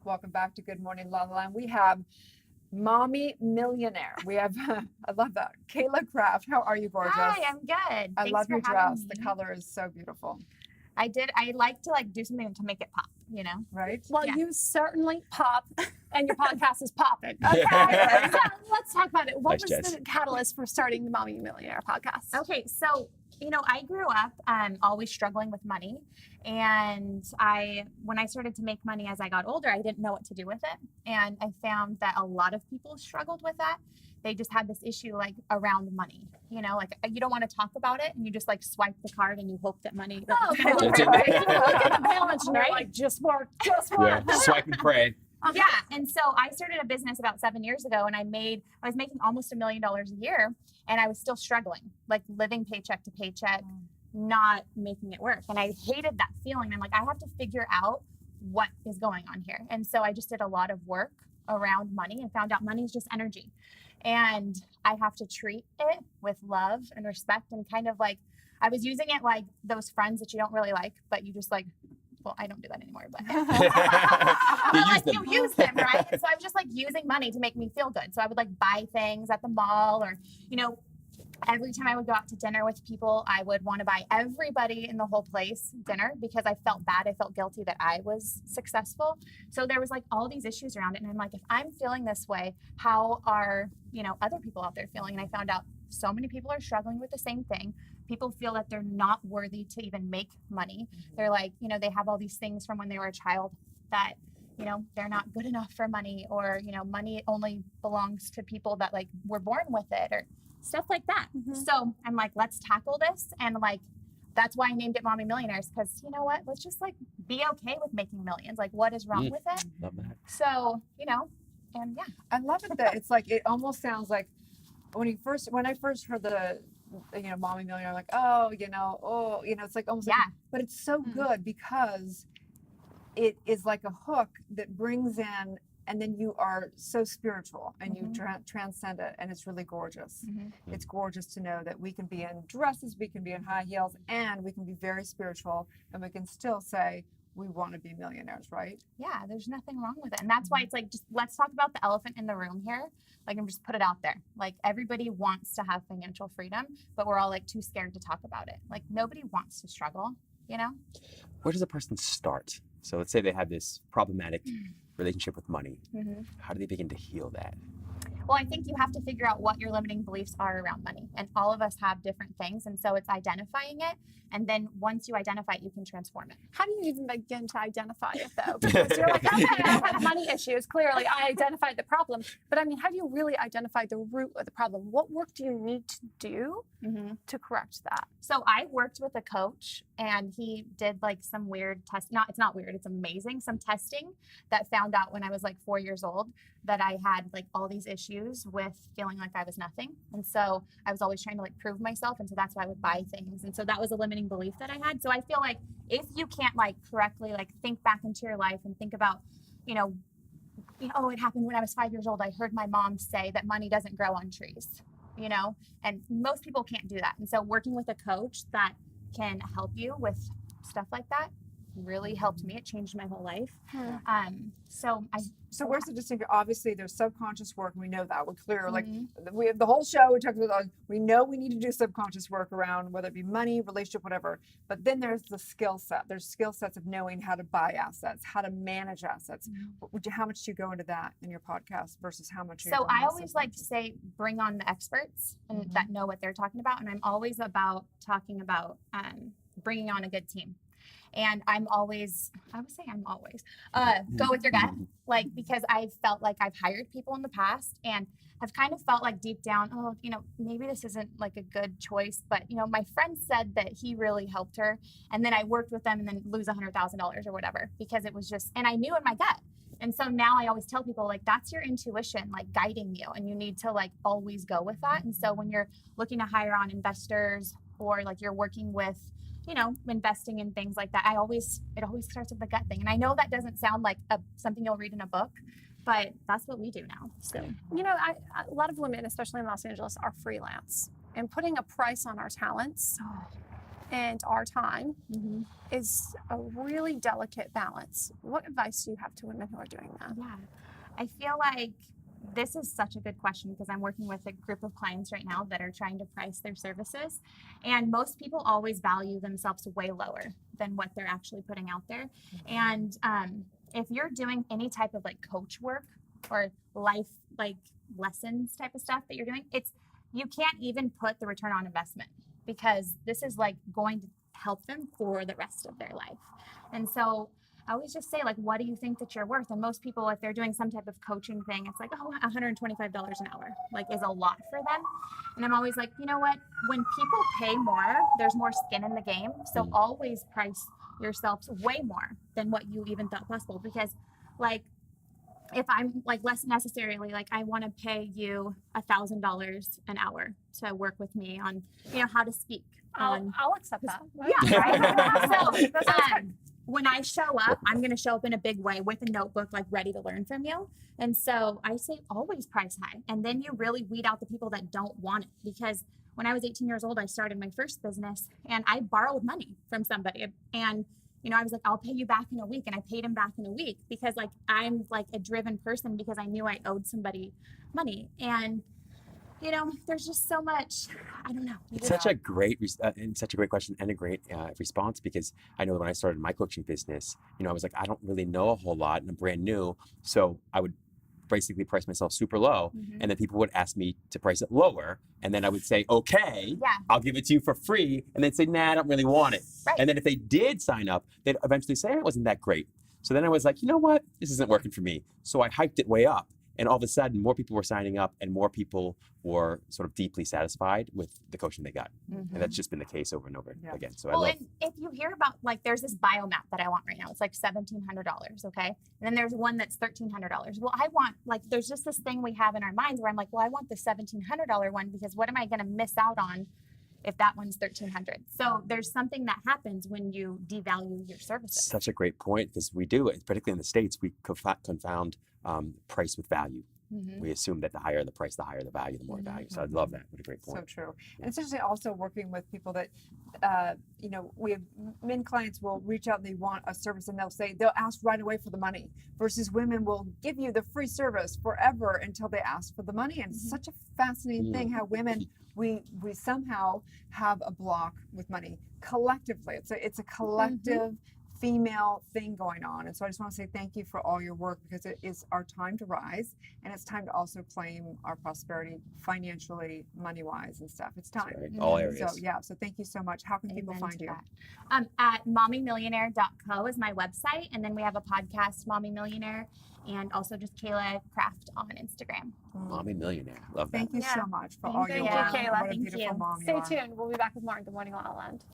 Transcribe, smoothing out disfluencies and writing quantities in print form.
Welcome back to Good Morning LaLa. And we have Mommy Millionaire. We have, I love that, Cayla Craft. How are you, gorgeous? Hi, I'm good. I Thanks love for your having dress. me. The color is so beautiful. I like to do something to make it pop, you know? Right? Well, Yeah. you certainly pop, and your podcast is popping. Okay. So let's talk about it. What Nice, was Jess. the catalyst for starting the Mommy Millionaire podcast? Okay, so I grew up always struggling with money, and when I started to make money as I got older, I didn't know what to do with it, and I found that a lot of people struggled with that. They just had this issue around money, you don't want to talk about it, and you just swipe the card and you hope that money. Oh, Kind of That's it. right? You look at the balance and you're Right? like, just more. Yeah, swipe and pray. Yeah. And so I started a business about 7 years ago, and I was making almost $1 million a year, and I was still struggling, living paycheck to paycheck, not making it work. And I hated that feeling. I'm like, I have to figure out what is going on here. And so I just did a lot of work around money and found out money is just energy. And I have to treat it with love and respect, and kind of I was using it like those friends that you don't really like, but you just well, I don't do that anymore, but you use them, right? And so I was just using money to make me feel good. So I would buy things at the mall, or, every time I would go out to dinner with people, I would want to buy everybody in the whole place dinner because I felt bad. I felt guilty that I was successful. So there was all these issues around it. And I'm like, if I'm feeling this way, how are, other people out there feeling? And I found out so many people are struggling with the same thing. People feel that they're not worthy to even make money. They're they have all these things from when they were a child that, they're not good enough for money, or, money only belongs to people that were born with it, or stuff like that. Mhm. So I'm like, let's tackle this. And that's why I named it Mommy Millionaires, because you know what? Let's just be okay with making millions. What is wrong with it? Love that. So, and yeah. I love it that it's it almost sounds like when I first heard the Mommy Millionaire, I'm like, it's almost but it's so good because it is like a hook that brings in, and then you are so spiritual and you transcend it, and it's really gorgeous. Mm-hmm. It's gorgeous to know that we can be in dresses, we can be in high heels, and we can be very spiritual, and we can still say we want to be millionaires, right? Yeah, there's nothing wrong with it. And that's why it's just let's talk about the elephant in the room here. And just put it out there. Everybody wants to have financial freedom, but we're all too scared to talk about it. Nobody wants to struggle, Where does a person start? So let's say they have this problematic relationship with money. Mm-hmm. How do they begin to heal that? Well, I think you have to figure out what your limiting beliefs are around money. And all of us have different things. And so it's identifying it. And then once you identify it, you can transform it. How do you even begin to identify it, though? Because you're okay, I have money issues. Clearly, I identified the problem. But how do you really identify the root of the problem? What work do you need to do to correct that? So I worked with a coach, and he did some weird test. It's not weird. It's amazing. Some testing that found out when I was 4 years old that I had all these issues with feeling like I was nothing. And so I was always trying to prove myself. And so that's why I would buy things. And so that was a limiting belief that I had. So I feel if you can't correctly think back into your life and think about, oh, it happened when I was 5 years old. I heard my mom say that money doesn't grow on trees, and most people can't do that. And so working with a coach that can help you with stuff like that really helped me. It changed my whole life. So where's the distinction? Obviously, there's subconscious work, and we know that. We're clear. We have the whole show. We talked about. We know we need to do subconscious work around whether it be money, relationship, whatever. But then there's the skill set. There's skill sets of knowing how to buy assets, how to manage assets. How much do you go into that in your podcast versus how much? So I always like to say, bring on the experts and that know what they're talking about. And I'm always about talking about bringing on a good team. And I would say I'm always, go with your gut, because I've felt I've hired people in the past, and I've kind of felt deep down, oh, maybe this isn't a good choice. But, my friend said that he really helped her. And then I worked with them and then lose $100,000 or whatever, because it was just, and I knew in my gut. And so now I always tell people that's your intuition, guiding you, and you need to always go with that. And so when you're looking to hire on investors, or you're working with, investing in things like that, it always starts with the gut thing. And I know that doesn't sound like something you'll read in a book, but that's what we do now. So, a lot of women, especially in Los Angeles, are freelance, and putting a price on our talents and our time Mm-hmm. is a really delicate balance. What advice do you have to women who are doing that? Yeah. I feel like this is such a good question because I'm working with a group of clients right now that are trying to price their services. And most people always value themselves way lower than what they're actually putting out there. And if you're doing any type of like coach work or life like lessons type of stuff that you're doing, you can't even put the return on investment because this is like going to help them for the rest of their life. And so I always just say, like, what do you think that you're worth? And most people, if they're doing some type of coaching thing, it's like, oh, $125 an hour, like, is a lot for them. And I'm always like, you know what? When people pay more, there's more skin in the game. So always price yourselves way more than what you even thought possible. Because, like, if I'm like less necessarily, like, I want to pay you $1,000 an hour to work with me on, how to speak. I'll accept that. Yeah, right. So, when I show up, I'm going to show up in a big way with a notebook, like ready to learn from you. And so I say always price high. And then you really weed out the people that don't want it. Because when I was 18 years old, I started my first business and I borrowed money from somebody. And, I was like, I'll pay you back in a week. And I paid him back in a week because like, I'm like a driven person because I knew I owed somebody money. And there's just so much, I don't know. It's such a great question and a great response because I know when I started my coaching business, I was like, I don't really know a whole lot and I'm brand new. So I would basically price myself super low. And then people would ask me to price it lower. And then I would say, okay, I'll give it to you for free. And then say, nah, I don't really want it. Right. And then if they did sign up, they'd eventually say it wasn't that great. So then I was like, you know what? This isn't working for me. So I hyped it way up. And all of a sudden, more people were signing up and more people were sort of deeply satisfied with the coaching they got. And that's just been the case over and over again. So and if you hear about, like, there's this biomap that I want right now. It's like $1,700, okay? And then there's one that's $1,300. Well, I want, like, there's just this thing we have in our minds where I'm like, well, I want the $1,700 one because what am I going to miss out on if that one's $1,300? So there's something that happens when you devalue your services. Such a great point because we do, particularly in the States, we confound price with value. We assume that the higher the price, the higher the value, the more value. So I love that. What a great point. So true. And essentially also working with people that, we have men clients will reach out and they want a service and they'll ask right away for the money versus women will give you the free service forever until they ask for the money. And it's such a fascinating thing how women, we somehow have a block with money collectively. It's a collective female thing going on. And so I just want to say thank you for all your work because it is our time to rise and it's time to also claim our prosperity financially, money-wise and stuff. It's time. Right. All areas. So thank you so much. How can people find you? At mommymillionaire.co is my website. And then we have a podcast, Mommy Millionaire, and also just Cayla Craft on Instagram. Mommy Millionaire. Love that. Thank you so much for all your Thank work. you, Cayla. What a beautiful mom you Stay are. tuned. We'll be back with more in Good Morning La La Land.